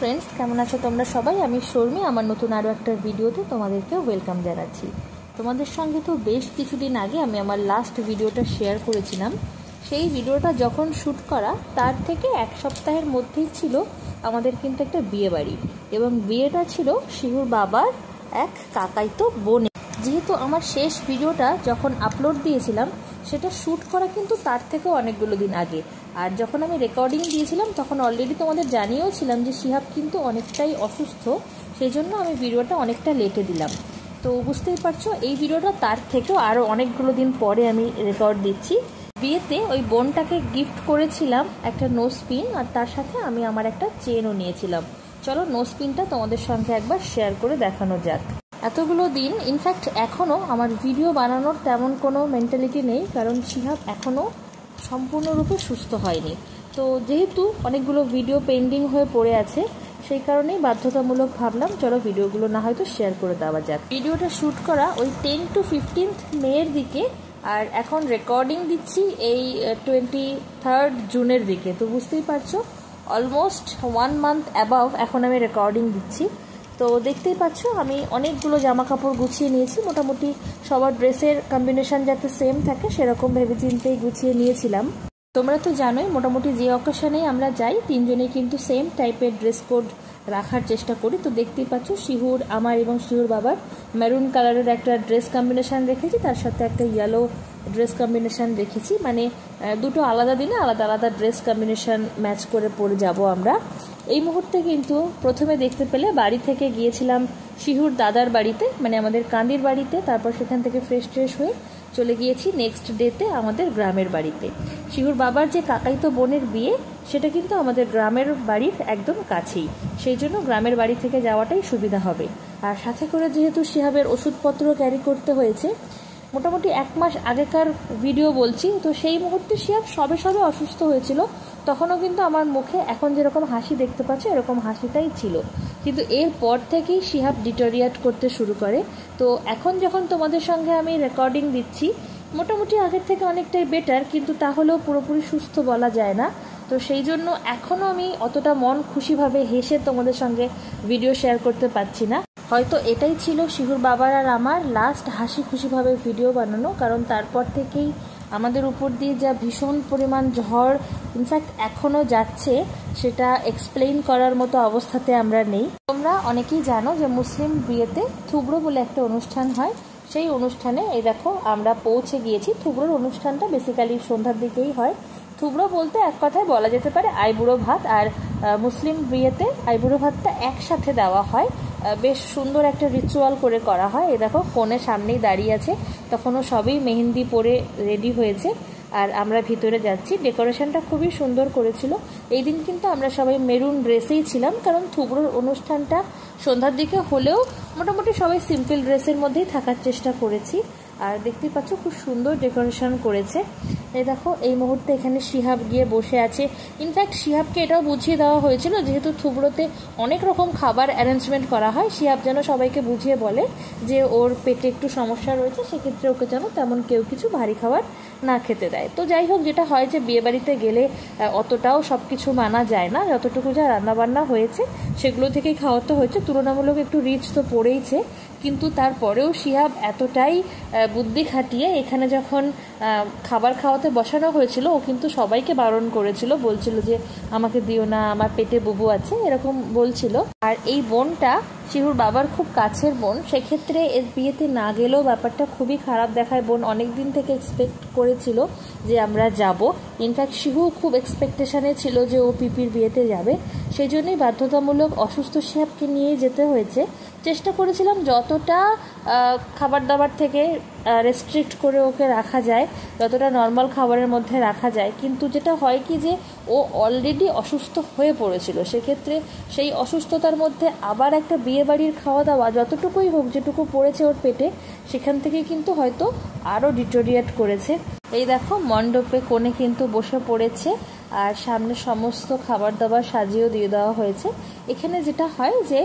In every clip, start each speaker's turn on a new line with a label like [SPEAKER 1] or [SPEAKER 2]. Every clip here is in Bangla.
[SPEAKER 1] फ्रेंड्स केमन आछो तोमरा सबाई। आमी शर्मी आमार नतून आरो एकटा भिडियोते तोमादेरके वेलकाम जानाच्छि। तोमादेर संगे तो बेश किछुदिन आगे आमी आमार लास्ट भिडियोटा शेयर करेछिलाम। सेई भिडियोटा जखन शुट करा तार थेके एक सप्ताहेर मध्येई छिलो आमादेर किन्तु एकटा बिये बाड़ी एबं बियेटा छिलो शिहुर बाबार एक काकाइतो बोने। जेहेतु आमार शेष भिडियोटा जखन आपलोड दिएछिलाम सेटा शुट करा किन्तु तार थेके अनेकगुलो दिन आगे। और जखन आमी रेकर्डिंग दिएछिलाम तखन अलरेडी तोमादेर जानिয়েওছিলাম যে শিহাব কিন্তু অনেকটাই অসুস্থ, সেইজন্য আমি ভিডিওটা অনেকটা লেটে দিলাম। তো বুঝতেই পারছো এই ভিডিওটা তার থেকেও আরও অনেকগুলো দিন পরে আমি রেকর্ড দিচ্ছি। বিয়েতে ওই বোনটাকে গিফট করেছিলাম একটা নোজ পিন, আর তার সাথে আমি আমার একটা চেনও নিয়েছিলাম। চলো নোজ পিনটা তোমাদের সঙ্গে একবার শেয়ার করে দেখানো যাক। এতগুলো দিন ইনফ্যাক্ট এখনও আমার ভিডিও বানানোর তেমন কোনো মেন্টালিটি নেই, কারণ শিহাব এখনও সম্পূর্ণরূপে সুস্থ হয়নি। তো যেহেতু অনেকগুলো ভিডিও পেন্ডিং হয়ে পড়ে আছে সেই কারণেই বাধ্যতামূলক ভাবলাম চলো ভিডিওগুলো না হয়তো শেয়ার করে দেওয়া যাক। ভিডিওটা শ্যুট করা ওই 10 to 15 মের দিকে, আর এখন রেকর্ডিং দিচ্ছি এই 23 জুনের দিকে। তো বুঝতেই পারছো অলমোস্ট 1 মান্থ অ্যাবাভ এখন আমি রেকর্ডিং দিচ্ছি। তো দেখতেই পাচ্ছ আমি অনেকগুলো জামা কাপড় গুছিয়ে নিয়েছি, মোটামুটি সবার ড্রেসের কম্বিনেশন যাতে সেম থাকে সেরকম ভেবে চিন্তেই গুছিয়ে নিয়েছিলাম। তোমরা তো জানোই মোটামুটি যে অকেশনেই আমরা যাই তিনজনেই কিন্তু সেম টাইপের ড্রেস কোড রাখার চেষ্টা করি। তো দেখতেই পাচ্ছ শিহুর আমার এবং শিহুর বাবার মেরুন কালারের একটা ড্রেস কম্বিনেশন রেখেছি, তার সাথে একটা ইয়েলো ড্রেস কম্বিনেশন রেখেছি, মানে দুটো আলাদা দিনে আলাদা আলাদা ড্রেস কম্বিনেশন ম্যাচ করে পরে যাব আমরা। এই মুহূর্তে কিন্তু প্রথমে দেখতে পেলে বাড়ি থেকে গিয়েছিলাম শিহুর দাদার বাড়িতে, মানে আমাদের কান্দির বাড়িতে। তারপর সেখান থেকে ফ্রেশ ট্রেশ হয়ে চলে গিয়েছি নেক্সট ডেতে আমাদের গ্রামের বাড়িতে। শিহুর বাবার যে কাকাইতো বোনের বিয়ে সেটা কিন্তু আমাদের গ্রামের বাড়ির একদম কাছেই, সেই জন্য গ্রামের বাড়ি থেকে যাওয়াটাই সুবিধা হবে। আর সাথে করে যেহেতু শিহাবের ওষুধপত্র ক্যারি করতে হয়েছে, মোটামুটি 1 মাস আগেকার ভিডিও বলছি, তো সেই মুহূর্তে শিহাব সবে সবে অসুস্থ হয়েছিল। তখনও কিন্তু আমার মুখে এখন যেরকম হাসি দেখতে পাচ্ছ এরকম হাসিটাই ছিল, কিন্তু এরপর থেকেই শিহাব ডিটোরিয়েট করতে শুরু করে। তো এখন যখন তোমাদের সঙ্গে আমি রেকর্ডিং দিচ্ছি মোটামুটি আগের থেকে অনেকটাই বেটার, কিন্তু তাহলেও পুরোপুরি সুস্থ বলা যায় না। তো সেই জন্য এখনও আমি অতটা মন খুশিভাবে হেসে তোমাদের সঙ্গে ভিডিও শেয়ার করতে পারছি না। হয়তো এটাই ছিল শিহুর বাবার আর আমার লাস্ট হাসি খুশিভাবে ভিডিও বানানো, কারণ তারপর থেকেই আমাদের উপর দিয়ে যা ভীষণ পরিমাণ ঝড় ইনফ্যাক্ট এখনও যাচ্ছে সেটা এক্সপ্লেইন করার মতো অবস্থাতে আমরা নেই। তোমরা অনেকেই জানো যে মুসলিম বিয়েতে থুবড়ো বলে একটা অনুষ্ঠান হয়, সেই অনুষ্ঠানে এই দেখো আমরা পৌঁছে গিয়েছি। থুবড়োর অনুষ্ঠানটা বেসিক্যালি সন্ধ্যার দিকেই হয়। থুবড়ো বলতে এক কথায় বলা যেতে পারে আইবুড়ো ভাত, আর মুসলিম বিয়েতে আইবুড়ো ভাতটা একসাথে দেওয়া হয়, বেশ সুন্দর একটা রিচুয়াল করে করা হয়। এই দেখো কনে সামনেই দাঁড়িয়ে আছে, তখনও সবই মেহেন্দি পরে রেডি হয়েছে আর আমরা ভিতরে যাচ্ছি। ডেকোরেশনটা খুবই সুন্দর করেছিল। এই দিন কিন্তু আমরা সবাই মেরুন ড্রেসেই ছিলাম, কারণ থুবড়োর অনুষ্ঠানটা সন্ধ্যার দিকে হলেও মোটামুটি সবাই সিম্পল ড্রেসের মধ্যেই থাকার চেষ্টা করেছি। আর দেখতেই পাচ্ছ খুব সুন্দর ডেকোরেশন করেছে। এই দেখো এই মুহূর্তে এখানে শিহাব গিয়ে বসে আছে। ইনফ্যাক্ট শিহাবকে এটাও বুঝিয়ে দেওয়া হয়েছিল যেহেতু থুবড়োতে অনেক রকম খাবার অ্যারেঞ্জমেন্ট করা হয়, শিহাব যেন সবাইকে বুঝিয়ে বলে যে ওর পেটে একটু সমস্যা রয়েছে, সেক্ষেত্রে ওকে যেন তেমন কেউ কিছু ভারী খাবার না খেতে দেয়। তো যাই হোক, যেটা হয় যে বিয়েবাড়িতে গেলে অতটাও সব কিছু মানা যায় না, যতটুকু যা রান্নাবান্না হয়েছে সেগুলো থেকেই খাওয়াতে হয়েছে। তুলনামূলক একটু রিচ তো পড়েইছে, কিন্তু তারপরেও শিহাব এতটাই বুদ্ধি খাটিয়ে এখানে যখন খাবার খাওয়াতে বসানো হয়েছিল ও কিন্তু সবাইকে বারণ করেছিল, বলছিল যে আমাকে দিও না, আমার পেটে বুবু আছে, এরকম বলছিল। আর এই বোনটা শিহুর বাবার খুব কাছের বোন, সেক্ষেত্রে এর বিয়েতে না গেলেও ব্যাপারটা খুবই খারাপ দেখায়। বোন অনেক দিন থেকে এক্সপেক্ট করেছিল যে আমরা যাব, ইনফ্যাক্ট শিহু খুব এক্সপেকটেশনে ছিল যে ও পিপির বিয়েতে যাবে, সেই জন্যই বাধ্যতামূলক অসুস্থ শিহাবকে নিয়ে যেতে হয়েছে। চেষ্টা করেছিলাম যতটা খাবার দাবার থেকে রেস্ট্রিক্ট করে ওকে রাখা যায়, যতটা নর্মাল খাবারের মধ্যে রাখা যায়, কিন্তু যেটা হয় কি যে ও অলরেডি অসুস্থ হয়ে পড়েছিল, সেক্ষেত্রে সেই অসুস্থতার মধ্যে আবার একটা বিয়েবাড়ির খাওয়া দাওয়া যতটুকুই হোক যেটুকু পড়েছে ওর পেটে সেখান থেকে কিন্তু হয়তো আরও ডিটোরিয়েট করেছে। এই দেখো মণ্ডপে কোণে কিন্তু বসে পড়েছে আর সামনে সমস্ত খাবার দাবার সাজিয়েও দিয়ে দেওয়া হয়েছে। এখানে যেটা হয় যে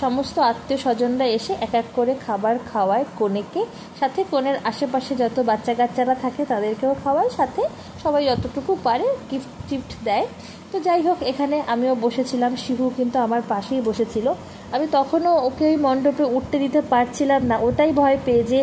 [SPEAKER 1] সমস্ত আত্মীয় স্বজনরা এসে এক এক করে খাবার খাওয়ায় কনেকে, সাথে কনের আশেপাশে যত বাচ্চা কাচ্চারা থাকে তাদেরকেও খাওয়ায়, সাথে সবাই যতটুকু পারে গিফট টিফট দেয়। তো যাই হোক, এখানে আমিও বসেছিলাম, শিহু কিন্তু আমার পাশেই বসেছিল। আমি তখনও ওকে ওই মণ্ডপে উঠতে দিতে পারছিলাম না, ওটাই ভয় পেয়ে যে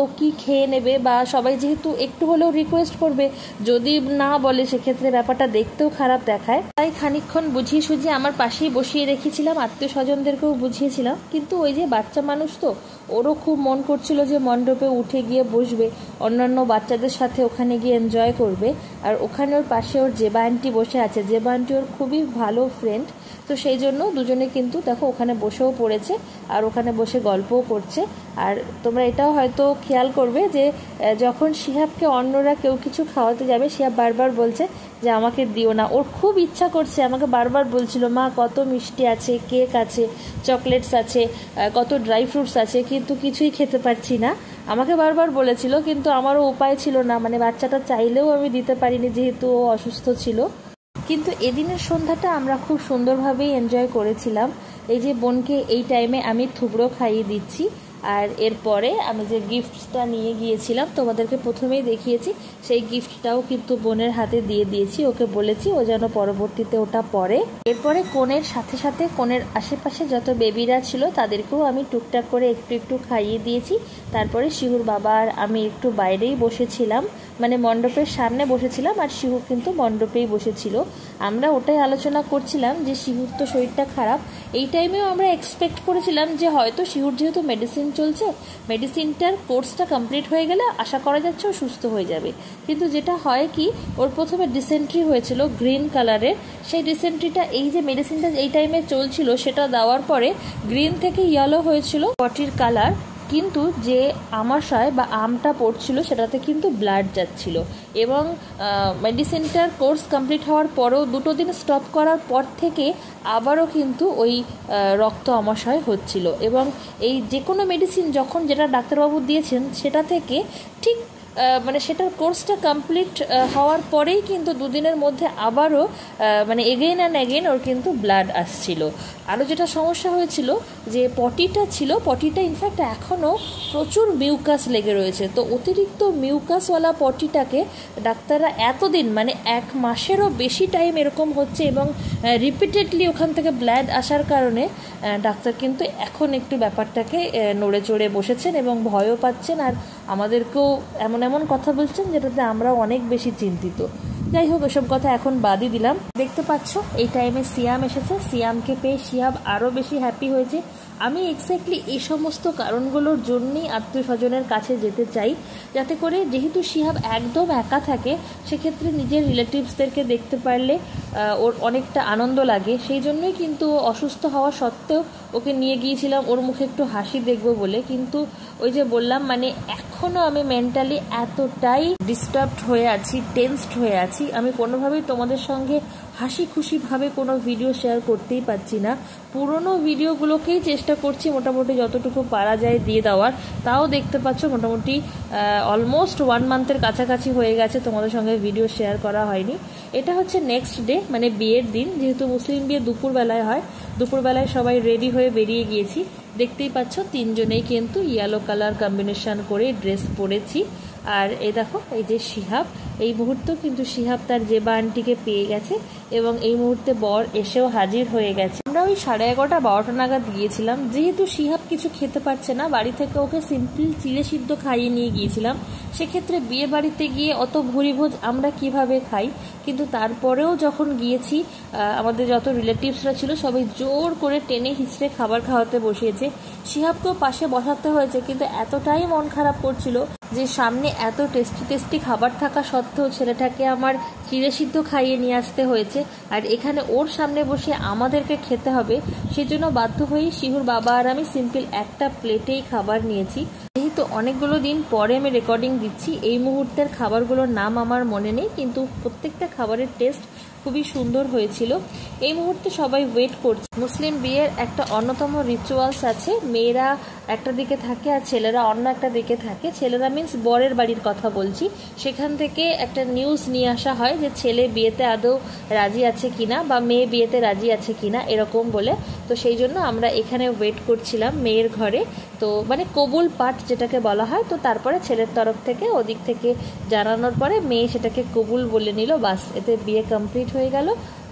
[SPEAKER 1] ও কি খেয়ে নেবে, বা সবাই যেহেতু একটু হলেও রিকোয়েস্ট করবে, যদি না বলে সেক্ষেত্রে ব্যাপারটা দেখতেও খারাপ দেখায়। তাই খানিকক্ষণ বুঝিয়ে সুঝিয়ে আমার পাশেই বসিয়ে রেখেছিলাম, আত্মীয় স্বজনদেরকেও বুঝিয়েছিলাম। কিন্তু ওই যে বাচ্চা মানুষ তো, ওরও খুব মন করছিল যে মণ্ডপে উঠে গিয়ে বসবে, অন্যান্য বাচ্চাদের সাথে ওখানে গিয়ে এনজয় করবে। আর ওখানে ওর পাশে ওর জেবা আন্টি বসে আছে, জেবা আন্টি ওর খুবই ভালো ফ্রেন্ড। তো সেই জন্য দুজনে কিন্তু দেখো ওখানে বসেও পড়েছে আর ওখানে বসে গল্পও করছে। আর তোমরা এটাও হয়তো খেয়াল করবে যে যখন শিহাবকে অন্যরা কেউ কিছু খাওয়াতে যাবে, শিহাব বারবার বলছে যে আমাকে দিও না। ওর খুব ইচ্ছা করছে, আমাকে বারবার বলছিল মা কত মিষ্টি আছে, কেক আছে, চকলেটস আছে, কত ড্রাই ফ্রুটস আছে, কিন্তু কিছুই খেতে পারছি না। আমাকে বারবার বলেছিল, কিন্তু আমারও উপায় ছিল না, মানে বাচ্চাটা চাইলেও আমি দিতে পারিনি যেহেতু ও অসুস্থ ছিল। কিন্তু এদিনের সন্ধ্যাটা আমরা খুব সুন্দরভাবেই এনজয় করেছিলাম। এই যে বোনকে এই টাইমে আমি থুবড়ো খাইয়ে দিচ্ছি, আর এরপরে আমি যে গিফটটা নিয়ে গিয়েছিলাম তোমাদেরকে প্রথমেই দেখিয়েছি, সেই গিফটটাও কিন্তু বোনের হাতে দিয়ে দিয়েছি। ওকে বলেছি ও যেন পরবর্তীতে ওটা পরে। এরপরে কোণের সাথে সাথে কোণের আশেপাশে যত বেবিরা ছিল তাদেরকেও আমি টুকটাক করে একটু একটু খাইয়ে দিয়েছি। তারপরে শিহুর বাবা আর আমি একটু বাইরেই বসেছিলাম, মানে মণ্ডপের সামনে বসেছিলাম, আর শিহু কিন্তু মণ্ডপেই বসেছিল। আমরা ওটাই আলোচনা করছিলাম যে শিহুর তো শরীরটা খারাপ, এই টাইমেও আমরা এক্সপেক্ট করেছিলাম যে হয়তো শিহুর যেহেতু মেডিসিন চলছে, মেডিসিনটার কোর্সটা কমপ্লিট হয়ে গেলে আশা করা যাচ্ছে ও সুস্থ হয়ে যাবে। কিন্তু যেটা হয় কি, ওর প্রথমে ডিসেন্ট্রি হয়েছিল গ্রিন কালারের, সেই ডিসেন্ট্রিটা এই যে মেডিসিনটা এই টাইমে চলছিল সেটা দেওয়ার পরে গ্রিন থেকে ইয়েলো হয়েছিল পটির কালার, কিন্তু যে আমাশয় বা আমটা পড়ছিল সেটাতে কিন্তু ব্লাড যাচ্ছিল। এবং মেডিসিনটার কোর্স কমপ্লিট হওয়ার পরেও 2 দিন স্টপ করার পর থেকে আবারও কিন্তু ওই রক্ত আমাশয় হচ্ছিল। এবং এই যে কোনো মেডিসিন যখন যেটা ডাক্তারবাবু দিয়েছেন সেটা থেকে ঠিক মানে সেটার কোর্সটা কমপ্লিট হওয়ার পরেই কিন্তু 2 দিনের মধ্যে আবারও মানে এগেইন অ্যান্ড এগেইন ওর কিন্তু ব্লাড আসছিল। আরও যেটা সমস্যা হয়েছিল যে পটিটা ছিল, পটিটা ইনফ্যাক্ট এখনও প্রচুর মিউকাস লেগে রয়েছে। তো অতিরিক্ত মিউকাসওয়ালা পটিটাকে ডাক্তাররা এতদিন মানে 1 মাসেরও বেশি টাইম এরকম হচ্ছে, এবং রিপিটেডলি ওখান থেকে ব্লাড আসার কারণে ডাক্তার কিন্তু এখন একটু ব্যাপারটাকে নড়ে চড়ে বসেছেন এবং ভয়ও পাচ্ছেন, আর আমাদেরকেও এমন এমন কথা বলছেন যেটাতে আমরাও অনেক বেশি চিন্তিত। যাই হোক, এসব কথা এখন বাদই দিলাম। দেখতে পাচ্ছ এই টাইমে সিয়াম এসেছে, সিয়ামকে পেয়ে শিহাব আরও বেশি হ্যাপি হয়েছে। আমি এক্স্যাক্টলি এই সমস্ত কারণগুলোর জন্যই আত্মীয় স্বজনের কাছে যেতে চাই, যাতে করে যেহেতু শিহাব একদম একা থাকে সেক্ষেত্রে নিজের রিলেটিভসদেরকে দেখতে পারলে ওর অনেকটা আনন্দ লাগে। সেই জন্যই কিন্তু অসুস্থ হওয়া সত্ত্বেও ওকে নিয়ে গিয়েছিলাম ওর মুখে একটু হাসি দেখবো বলে। কিন্তু ওই যে বললাম, মানে এখনও আমি মেন্টালি এতটাই ডিস্টার্বড হয়ে আছি, টেনসড হয়ে আছি, আমি কোনোভাবেই তোমাদের সঙ্গে হাসি খুশিভাবে কোনো ভিডিও শেয়ার করতেই পারছি না। পুরনো ভিডিওগুলোকেই চেষ্টা করছি মোটামুটি যতটুকু পারা যায় দিয়ে দেওয়ার, তাও দেখতে পাচ্ছ মোটামুটি অলমোস্ট 1 মান্থের কাছাকাছি হয়ে গেছে তোমাদের সঙ্গে ভিডিও শেয়ার করা হয়নি। এটা হচ্ছে নেক্সট ডে, মানে বিয়ের দিন, যেহেতু মুসলিম বিয়ে দুপুরবেলায় হয়, দুপুরবেলায় সবাই রেডি হয়ে বেরিয়ে গিয়েছি। দেখতেই পাচ্ছ 3 জনেই কিন্তু ইয়েলো কালার কম্বিনেশন করে ড্রেস পরেছি। আর এই দেখো, এই যে শিহাব, এই মুহূর্তেও কিন্তু শিহাব তার জেবা আন্টিকে পেয়ে গেছে এবং এই মুহূর্তে বর এসেও হাজির হয়ে গেছে। আমরা ওই 11:30-12টা নাগাদ গিয়েছিলাম, যেহেতু শিহাব কিছু খেতে পারছে না, বাড়ি থেকে ওকে সিম্পল চিড়ে সিদ্ধ খাইয়ে নিয়ে গিয়েছিলাম। সেক্ষেত্রে বিয়ে বাড়িতে গিয়ে অত ভুরিভোজ আমরা কিভাবে খাই, কিন্তু তারপরেও যখন গিয়েছি আমাদের যত রিলেটিভসরা ছিল সবাই জোর করে টেনে হিচড়ে খাবার খাওয়াতে বসিয়েছে। শিহাবকেও পাশে বসাতে হয়েছে, কিন্তু এতটাই মন খারাপ করছিল যে সামনে এত টেস্টি টেস্টি খাবার থাকা সত্ত্বেও ছেলেটাকে আমার চিড়ে সিদ্ধ খাইয়ে নিয়ে আসতে হয়েছে, আর এখানে ওর সামনে বসে আমাদেরকে খেতে হবে। সেজন্য বাধ্য হয়েই শিহুর বাবা আর আমি সিম্পল একটা প্লেটেই খাবার নিয়েছি। যেহেতু অনেকগুলো দিন পরে আমি রেকর্ডিং দিচ্ছি, এই মুহূর্তের খাবারগুলোর নাম আমার মনে নেই, কিন্তু প্রত্যেকটা খাবারের টেস্ট খুব খুবই সুন্দর হয়েছিল। এই মুহূর্তে সবাই ওয়েট করছে। মুসলিম বিয়ের একটা অন্যতম রিচুয়ালস আছে, মেয়েরা একটা দিকে থাকে আর ছেলেরা অন্য একটা দিকে থাকে। ছেলেরা মিন্স বরের বাড়ির কথা বলছি। সেখান থেকে একটা নিউজ নিয়ে আসা হয় যে ছেলে বিয়েতে আদৌ রাজি আছে কিনা বা মেয়ে বিয়েতে রাজি আছে কিনা, এরকম বলে। তো সেই জন্য আমরা এখানে ওয়েট করছিলাম মেয়ের ঘরে। তো মানে কবুল পাঠ যেটাকে বলা হয়। তো তারপরে ছেলের তরফ থেকে ওদিক থেকে জানানোর পরে মেয়ে সেটাকে কবুল বলে নিল, বাস এতে বিয়ে কমপ্লিট হয়ে গেল।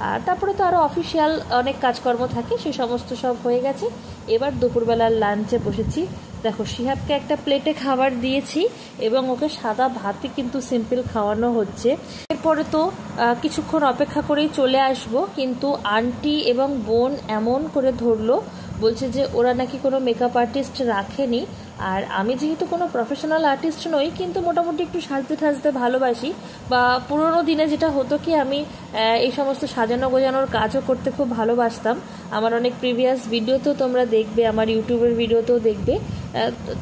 [SPEAKER 1] আর তারপরে তো আরও অফিসিয়াল অনেক কাজকর্ম থাকে, সেই সমস্ত সব হয়ে গেছে। এবার দুপুরবেলার লাঞ্চে বসেছি। দেখো শিহাবকে একটা প্লেটে খাবার দিয়েছি এবং ওকে সাদা ভাতই কিন্তু সিম্পল খাওয়ানো হচ্ছে। এরপরে তো কিছুক্ষণ অপেক্ষা করেই চলে আসব, কিন্তু আন্টি এবং বোন এমন করে ধরলো, বলছে যে ওরা নাকি কোনো মেকআপ আর্টিস্ট রাখেনি। আর আমি যেহেতু কোনো প্রফেশনাল আর্টিস্ট নই, কিন্তু মোটামুটি একটু সাজতে ঠাজতে ভালোবাসি, বা পুরোনো দিনে যেটা হতো কি আমি এই সমস্ত সাজানো গোজানোর কাজও করতে খুব ভালোবাসতাম। আমার অনেক প্রিভিয়াস ভিডিওতেও তোমরা দেখবে, আমার ইউটিউবের ভিডিওতেও দেখবে,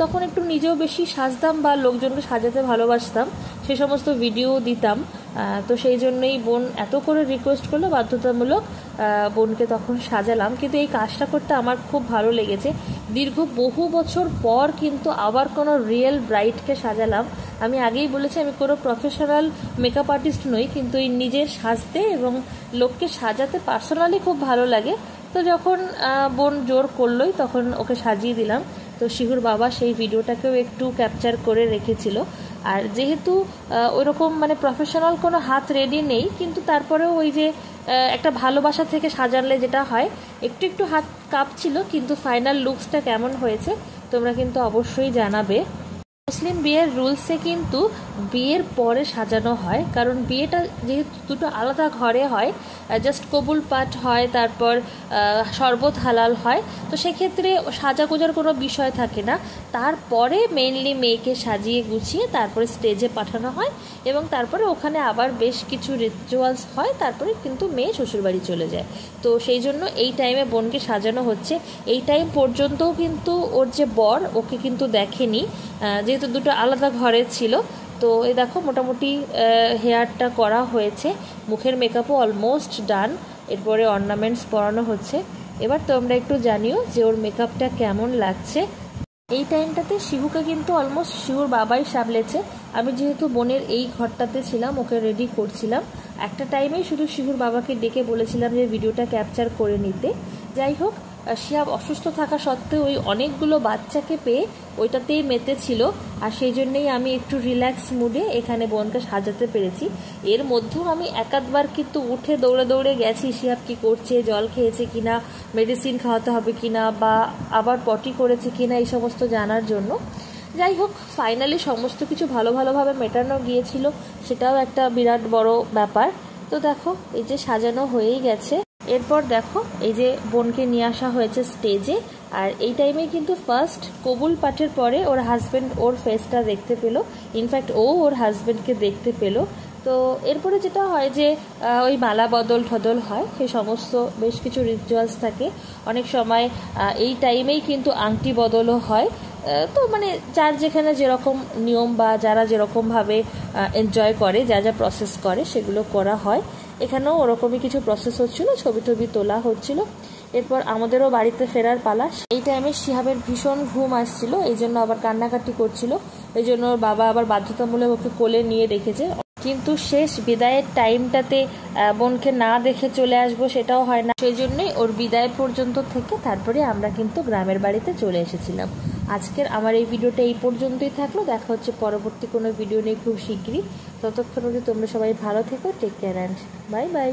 [SPEAKER 1] তখন একটু নিজেও বেশি সাজতাম বা লোকজনকে সাজাতে ভালোবাসতাম, সে সমস্ত ভিডিও দিতাম। তো সেই জন্যই বোন এত করে রিকোয়েস্ট করলো, বাধ্যতামূলক বোনকে তখন সাজালাম। কিন্তু এই কাজটা করতে আমার খুব ভালো লেগেছে। দীর্ঘ বহু বছর পর কিন্তু আবার কোনো রিয়েল ব্রাইডকে সাজালাম। আমি আগেই বলেছি আমি কোনো প্রফেশনাল মেকআপ আর্টিস্ট নই, কিন্তু এই নিজের সাজতে এবং লোককে সাজাতে পার্সোনালি খুব ভালো লাগে। তো যখন বোন জোর করলোই তখন ওকে সাজিয়ে দিলাম। তো শিহুর বাবা সেই ভিডিওটাকেও একটু ক্যাপচার করে রেখেছিল। আর যেহেতু ওইরকম মানে প্রফেশনাল কোনো হাত রেডি নেই, কিন্তু তারপরেও ওই যে একটা ভালোবাসা থেকে সাজালে যেটা হয়, একটু একটু হাত কাঁপছিল, কিন্তু ফাইনাল লুকসটা কেমন হয়েছে তোমরা কিন্তু অবশ্যই জানাবে। মুসলিম বিয়ের রুলসে কিন্তু বিয়ের পরে সাজানো হয়, কারণ বিয়েটা যেহেতু দুটো আলাদা ঘরে হয়, জাস্ট কবুল পাঠ হয়, তারপর শরবত হালাল হয়, তো সেক্ষেত্রে সাজাগোজার কোনো বিষয় থাকে না। তারপরে মেইনলি মেয়েকে সাজিয়ে গুছিয়ে তারপরে স্টেজে পাঠানো হয় এবং তারপরে ওখানে আবার বেশ কিছু রিচুয়ালস হয়, তারপরে কিন্তু মেয়ে শ্বশুরবাড়ি চলে যায়। তো সেই জন্য এই টাইমে বোনকে সাজানো হচ্ছে। এই টাইম পর্যন্তও কিন্তু ওর যে বর ওকে কিন্তু দেখেনি, যেহেতু দুটো আলাদা ঘরে ছিল। তো এই দেখো মোটামুটি হেয়ারটা করা হয়েছে, মুখের মেকআপও অলমোস্ট ডান, এরপরে অর্নামেন্টস পরানো হচ্ছে। এবার তোমরা একটু জানিও যে ওর মেকআপটা কেমন লাগছে। এই টাইমটাতে শিহুকে কিন্তু অলমোস্ট শিহুর বাবাই সামলেছে। আমি যেহেতু বোনের এই ঘরটাতে ছিলাম, ওকে রেডি করছিলাম, একটা টাইমেই শুধু শিহুর বাবাকে ডেকে বলেছিলাম যে ভিডিওটা ক্যাপচার করে নিতে। যাই হোক, শিহাব অসুস্থ থাকা সত্ত্বেও ওই অনেকগুলো বাচ্চাকে পেয়ে ওইটাতেই মেতেছিল, আর সেই জন্যেই আমি একটু রিল্যাক্স মুডে এখানে বোনকে সাজাতে পেরেছি। এর মধ্যেও আমি একাধবার কিন্তু উঠে দৌড়ে দৌড়ে গেছি শিহাব কী করছে, জল খেয়েছে কিনা, মেডিসিন খাওয়াতে হবে কিনা, বা আবার পটি করেছে কিনা, এই সমস্ত জানার জন্য। যাই হোক, ফাইনালি সমস্ত কিছু ভালোভাবে মেটানো গিয়েছিল, সেটাও একটা বিরাট বড় ব্যাপার। তো দেখো এই যে সাজানো হয়েই গেছে। এরপর দেখো এই যে বোনকে নিয়ে আসা হয়েছে স্টেজে, আর এই টাইমে কিন্তু ফার্স্ট কবুল পাঠের পরে ওর হাজব্যান্ড ওর ফেসটা দেখতে পেলো, ইনফ্যাক্ট ও ওর হাজব্যান্ডকে দেখতে পেলো। তো এরপরে যেটা হয় যে ওই মালা বদল ঠদল হয়, সেই সমস্ত বেশ কিছু রিচুয়ালস থাকে। অনেক সময় এই টাইমেই কিন্তু আংটি বদলও হয়। তো মানে যার যেখানে যেরকম নিয়ম বা যারা যেরকমভাবে এনজয় করে, যা যা প্রসেস করে সেগুলো করা হয়। এখানেও ওরকমই কিছু প্রসেস হচ্ছিল, ছবি টবি তোলা হচ্ছিল। এরপর আমাদেরও বাড়িতে ফেরার পালা। এই টাইমে শিহাবের ভীষণ ঘুম আসছিল, এই জন্য আবার কান্নাকাটি করছিল, এই জন্য ওর বাবা আবার বাধ্যতামূলক ওকে কোলে নিয়ে রেখেছে। কিন্তু শেষ বিদায়ের টাইমটাতে বোনকে না দেখে চলে আসবো সেটাও হয় না, সেই জন্যই ওর বিদায় পর্যন্ত থেকে তারপরে আমরা কিন্তু গ্রামের বাড়িতে চলে এসেছিলাম। আজকের আমার এই ভিডিওটা এই পর্যন্তই থাকলো, দেখা হচ্ছে পরবর্তী কোনো ভিডিও নিয়ে খুব শীঘ্রই। ততক্ষণ অবধি তোমরা সবাই ভালো থেকো, take care and bye by.